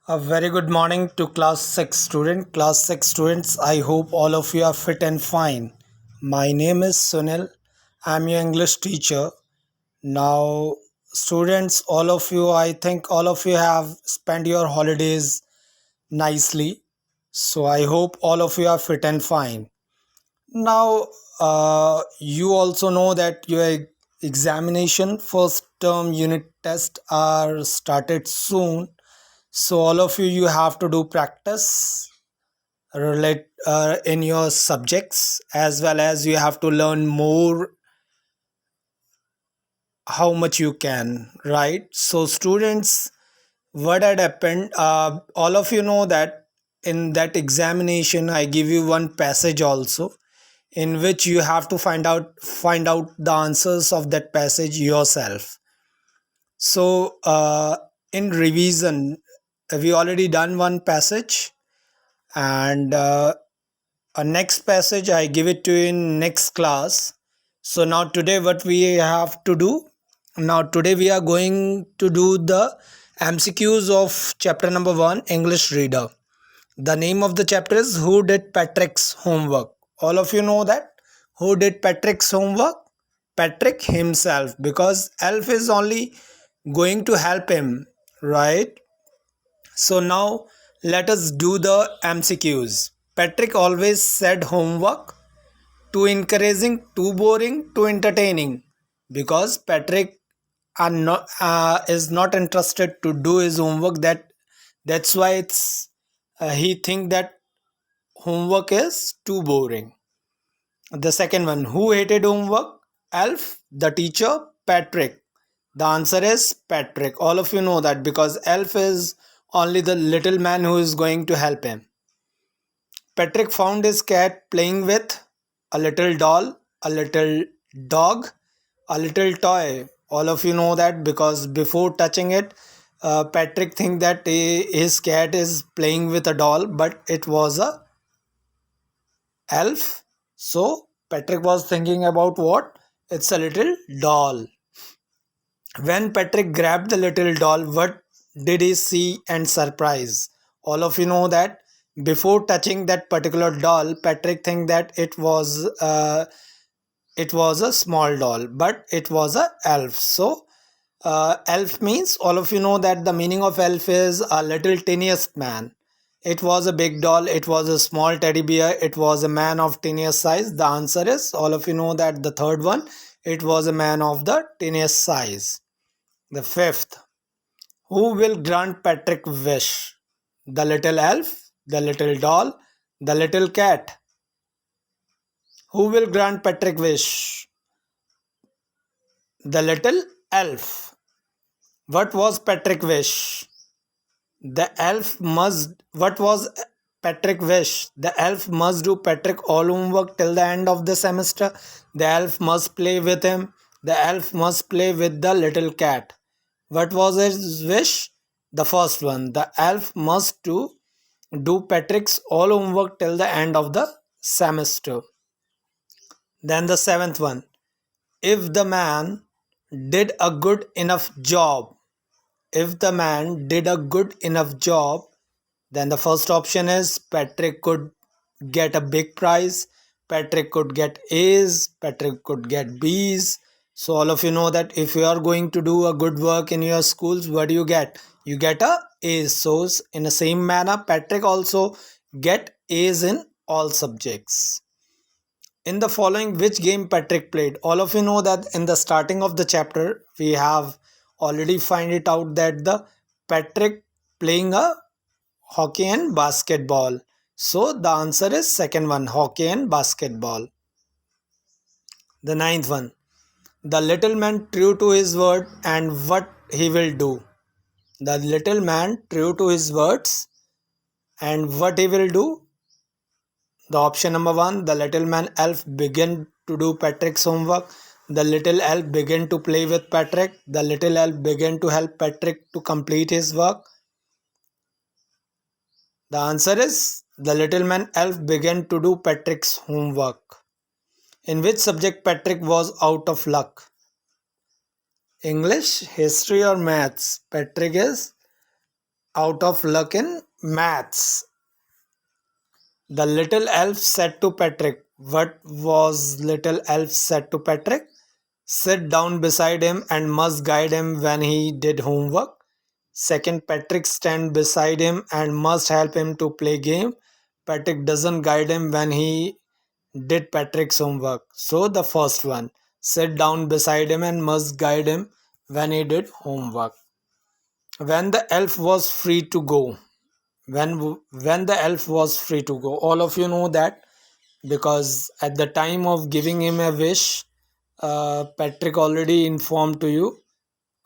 A very good morning to class 6 student. Class 6 students, I hope all of you are fit and fine. My name is Sunil. I'm your English teacher. Now, students, all of you, I think all of you have spent your holidays nicely. So, I hope all of you are fit and fine. Now, you also know that your examination first term unit test are started soon. So all of you have to do practice relate in your subjects, as well as you have to learn more how much you can, right? So students, what had happened, all of you know that in that examination I give you one passage also, in which you have to find out the answers of that passage yourself. So in revision, we already done one passage, and a next passage I give it to you in next class. So now today what we have to do, now today we are going to do the MCQs of chapter number 1, English reader. The name of the chapter is Who Did Patrick's Homework. All of you know that who did Patrick's homework? Patrick himself, because Elf is only going to help him, right? So now let us do the MCQs. Patrick always said homework too encouraging, too boring, too entertaining, because Patrick is not interested to do his homework. That's why he think that homework is too boring. The second one, who hated homework? Elf, the teacher, Patrick. The answer is Patrick. All of you know that because Elf is only the little man who is going to help him. Patrick found his cat playing with a little doll, a little dog, a little toy. All of you know that because before touching it, Patrick think that his cat is playing with a doll, but it was a elf. So Patrick was thinking about what? It's a little doll. When Patrick grabbed the little doll, what did he see and surprise? All of you know that before touching that particular doll, Patrick think that it was a small doll, but it was a elf. So elf means, all of you know that the meaning of elf is a little tiniest man. It was a big doll, it was a small teddy bear, it was a man of tiniest size. The answer is, all of you know that the third one, it was a man of the tiniest size. The fifth, who will grant Patrick wish? The little elf, the little doll, the little cat. Who will grant Patrick wish? The little elf. What was Patrick wish? The elf must. What was Patrick wish? The elf must do Patrick all homework till the end of the semester. The elf must play with him. The elf must play with the little cat. What was his wish? The first one. The elf must do Patrick's all homework till the end of the semester. Then the seventh one. If the man did a good enough job, if the man did a good enough job, then the first option is Patrick could get a big prize, Patrick could get A's, Patrick could get B's. So all of you know that if you are going to do a good work in your schools, what do you get? You get a A's. So in the same manner, Patrick also get A's in all subjects. In the following, which game Patrick played? All of you know that in the starting of the chapter, we have already find it out that the Patrick playing a hockey and basketball. So the answer is second one, hockey and basketball. The ninth one, the little man true to his word and what he will do. The little man true to his words and what he will do. The option number one, the little man elf began to do Patrick's homework. The little elf began to play with Patrick. The little elf began to help Patrick to complete his work. The answer is the little man elf began to do Patrick's homework. In which subject Patrick was out of luck? English, history or maths? Patrick is out of luck in maths. The little elf said to Patrick, what was little elf said to Patrick? Sit down beside him and must guide him when he did homework. Second, Patrick stand beside him and must help him to play game. Patrick doesn't guide him when he did Patrick's homework. So the first one, sit down beside him and must guide him when he did homework. When the elf was free to go. When the elf was free to go. All of you know that because at the time of giving him a wish, Patrick already informed to you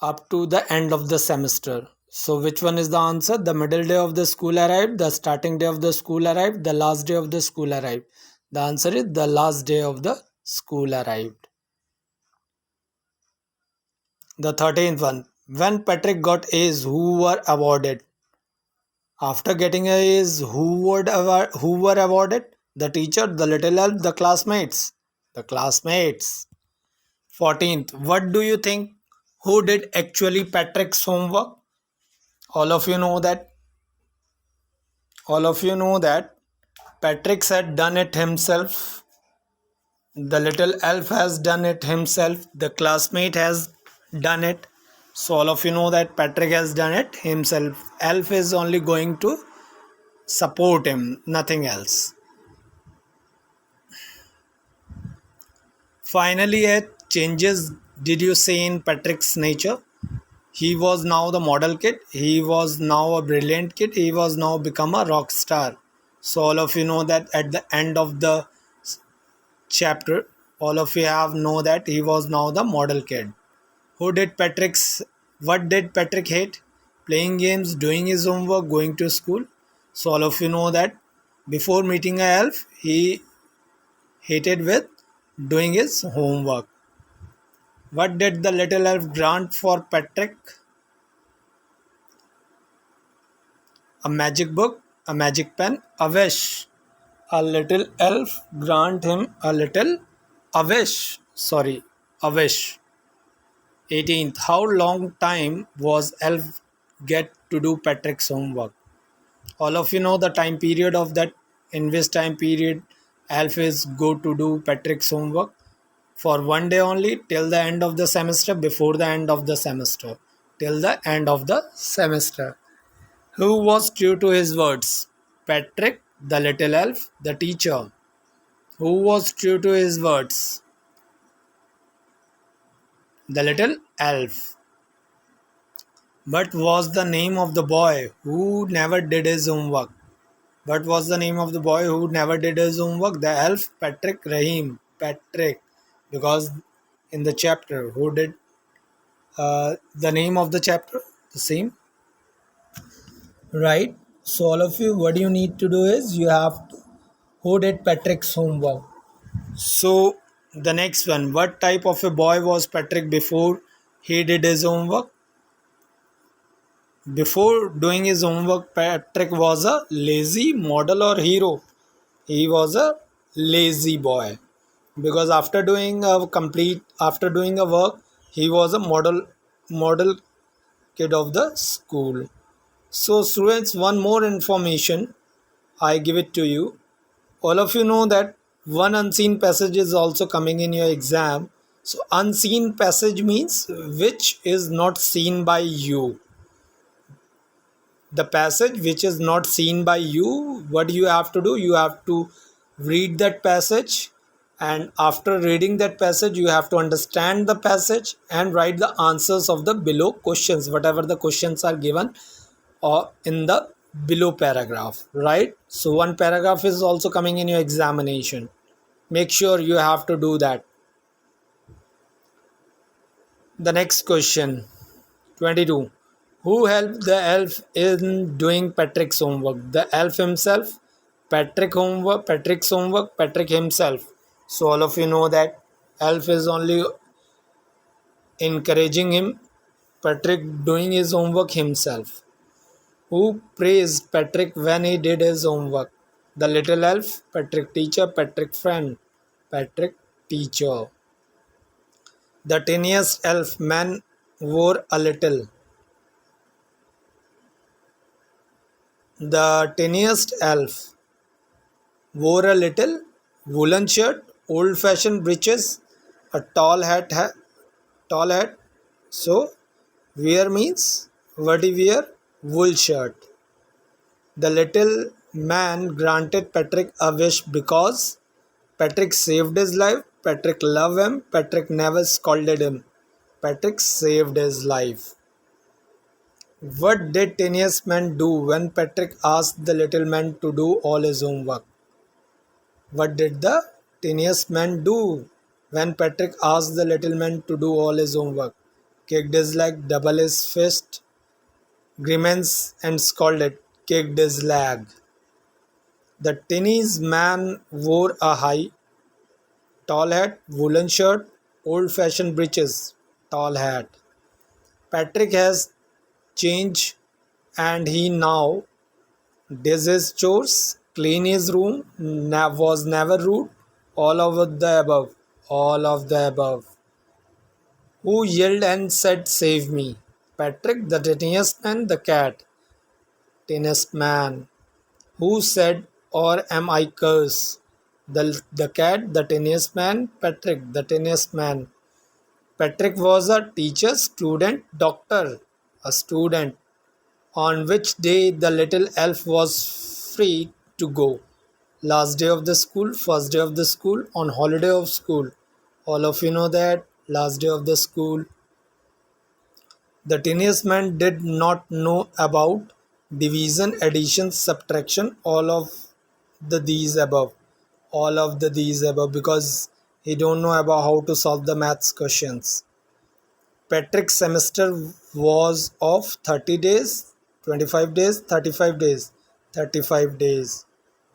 up to the end of the semester. So which one is the answer? The middle day of the school arrived, the starting day of the school arrived, the last day of the school arrived. The answer is the last day of the school arrived. The 13th one. When Patrick got A's, who were awarded? After getting A's, who were awarded? The teacher, the little elf, the classmates. The classmates. 14th. What do you think? Who did actually Patrick's homework? All of you know that. All of you know that Patrick had done it himself. The little elf has done it himself. The classmate has done it. So all of you know that Patrick has done it himself. Elf is only going to support him, nothing else. Finally, a changes did you see in Patrick's nature? He was now the model kid. He was now a brilliant kid. He was now become a rock star. So all of you know that at the end of the chapter, all of you have know that he was now the model kid. Who did Patrick's? What did Patrick hate? Playing games, doing his homework, going to school. So all of you know that before meeting a elf, he hated with doing his homework. What did the little elf grant for Patrick? A magic book, a magic pen, a wish. A little elf grant him a wish. Sorry, a wish. 18th. How long time was elf get to do Patrick's homework? All of you know the time period of that. In which time period elf is go to do Patrick's homework? For one day only till the end of the semester, before the end of the semester. Till the end of the semester. Who was true to his words? Patrick, the little elf, the teacher. Who was true to his words? The little elf. What was the name of the boy who never did his homework? What was the name of the boy who never did his homework? The elf, Patrick Rahim. Patrick. Because in the chapter, who did the name of the chapter? The same. Right. So all of you, what you need to do is you have to. Who did Patrick's homework? So the next one, what type of a boy was Patrick before he did his homework? Before doing his homework, Patrick was a lazy model or hero. He was a lazy boy because after doing a work, he was a model kid of the school. So students, one more information I give it to you. All of you know that one unseen passage is also coming in your exam. So unseen passage means which is not seen by you. The passage which is not seen by you, what you have to do? You have to read that passage, and after reading that passage you have to understand the passage and write the answers of the below questions, whatever the questions are given or in the below paragraph, right? So one paragraph is also coming in your examination. Make sure you have to do that. The next question, 22. Who helped the elf in doing Patrick's homework? The elf himself, Patrick's homework, Patrick himself. So all of you know that elf is only encouraging him, Patrick doing his homework himself. Who praised Patrick when he did his homework? The little elf, Patrick teacher, Patrick friend, Patrick teacher. The tiniest elf man wore a little. The tiniest elf wore a little woolen shirt, old-fashioned breeches, a tall hat. So, wear means what he wear? Wool shirt. The little man granted Patrick a wish because Patrick saved his life. Patrick loved him. Patrick never scolded him. Patrick saved his life. What did Tinius man do when Patrick asked the little man to do all his homework? What did the tiniest man do when Patrick asked the little man to do all his homework? Kicked his leg, doubled his fist, grimaced and scolded, kicked his leg. The tiniest man wore a high, tall hat, woolen shirt, old-fashioned breeches, tall hat. Patrick has changed and he now does his chores, clean his room, was never rude, all of the above, all of the above. Who yelled and said, "Save me"? Patrick, the tiniest man, the cat, tiniest man. Who said, "Or am I curse"? The cat, the tiniest man, Patrick, the tiniest man. Patrick was a teacher, student, doctor, a student. On which day the little elf was free to go? Last day of the school, first day of the school, on holiday of school. All of you know that. Last day of the school. The tiniest man did not know about division, addition, subtraction, all of these above. All of these above because he don't know about how to solve the maths questions. Patrick's semester was of 30 days, 25 days, 35 days, 35 days.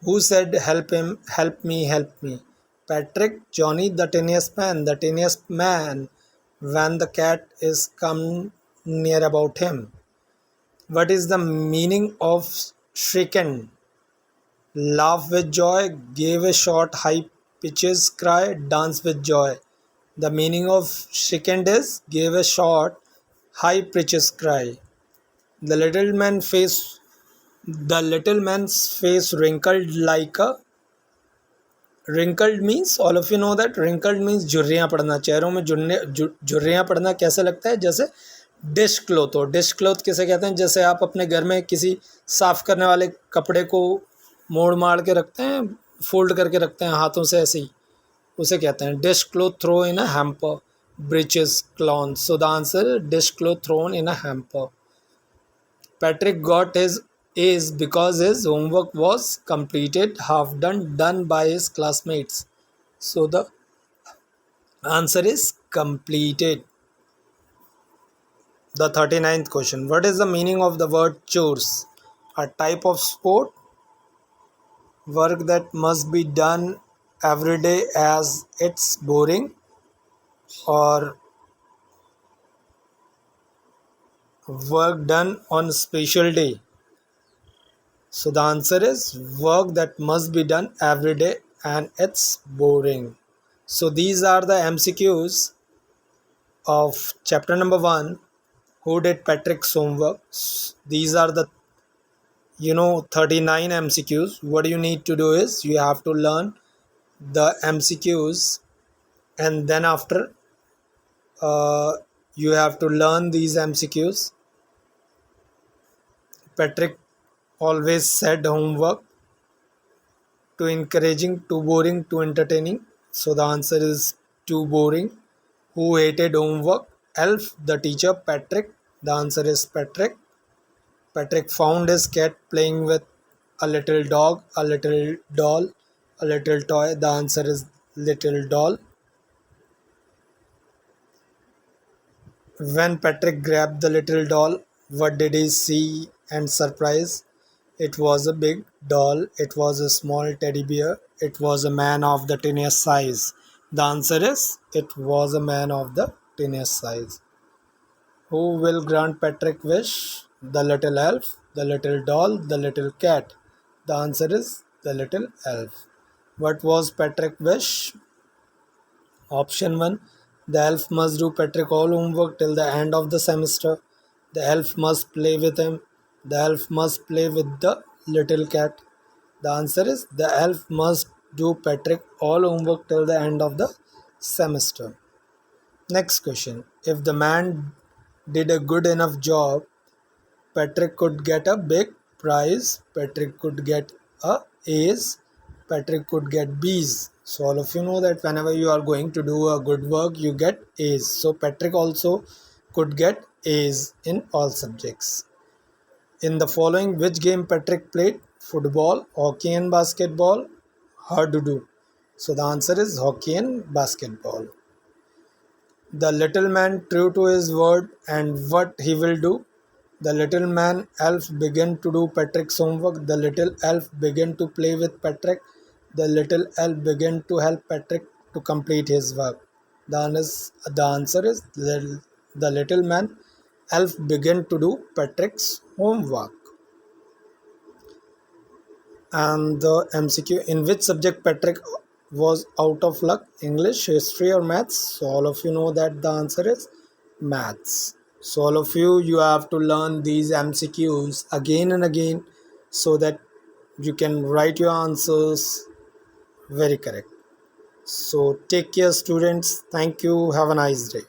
Who said, "Help him, help me, help me"? Patrick, Johnny, the tiniest man, the tiniest man, when the cat is come near about him. What is the meaning of shrieking? Laugh with joy, give a short high pitches cry, dance with joy. The meaning of shrieking is give a short high pitches cry. The little man face the little man's face wrinkled like a wrinkled means all of you know that wrinkled means झुर्रियाँ पड़ना चेहरों में झुर्रियाँ पड़ना कैसे लगता है जैसे डिश क्लोथ हो डिश क्लोथ किसे कहते हैं जैसे आप अपने घर में किसी साफ़ करने वाले कपड़े को मोड़ माड़ के रखते हैं फोल्ड करके रखते हैं हाथों से ऐसे ही उसे कहते हैं dish cloth throw in a hamper breeches clown so the answer is dish cloth thrown in a hamper. Patrick got his A's because his homework was completed, half done by his classmates. So the answer is completed. The 39th question. What is the meaning of the word chores? A type of sport, work that must be done every day as it's boring, or work done on a special day. So the answer is work that must be done every day and it's boring. So these are the MCQs of chapter number 1. Who did Patrick's homework? These are the 39 MCQs. What you need to do is you have to learn the MCQs and then after you have to learn these MCQs. Patrick always said homework too encouraging, too boring, too entertaining. So the answer is too boring. Who hated homework? Elf, the teacher, Patrick. The answer is Patrick. Patrick found his cat playing with a little dog, a little doll, a little toy. The answer is little doll. When Patrick grabbed the little doll, what did he see and surprise? It was a big doll. It was a small teddy bear. It was a man of the tiniest size. The answer is it was a man of the tiniest size. Who will grant Patrick wish? The little elf, the little doll, the little cat. The answer is the little elf. What was Patrick wish? Option 1. The elf must do Patrick all homework till the end of the semester. The elf must play with him. The elf must play with the little cat? The answer is the elf must do Patrick all homework till the end of the semester. Next question. If the man did a good enough job, Patrick could get a big prize. Patrick could get a A's. Patrick could get B's. So all of you know that whenever you are going to do a good work, you get A's. So Patrick also could get A's in all subjects. In the following, which game Patrick played? Football, hockey and basketball. Hard to do. So the answer is hockey and basketball. The little man true to his word and what he will do. The little man elf began to do Patrick's homework. The little elf began to play with Patrick. The little elf began to help Patrick to complete his work. The answer is the little man elf began to do Patrick's homework. And the MCQ, in which subject Patrick was out of luck? English, history, or maths? So all of you know that the answer is maths. So all of you have to learn these MCQs again and again so that you can write your answers very correct. So take care, students. Thank you. Have a nice day.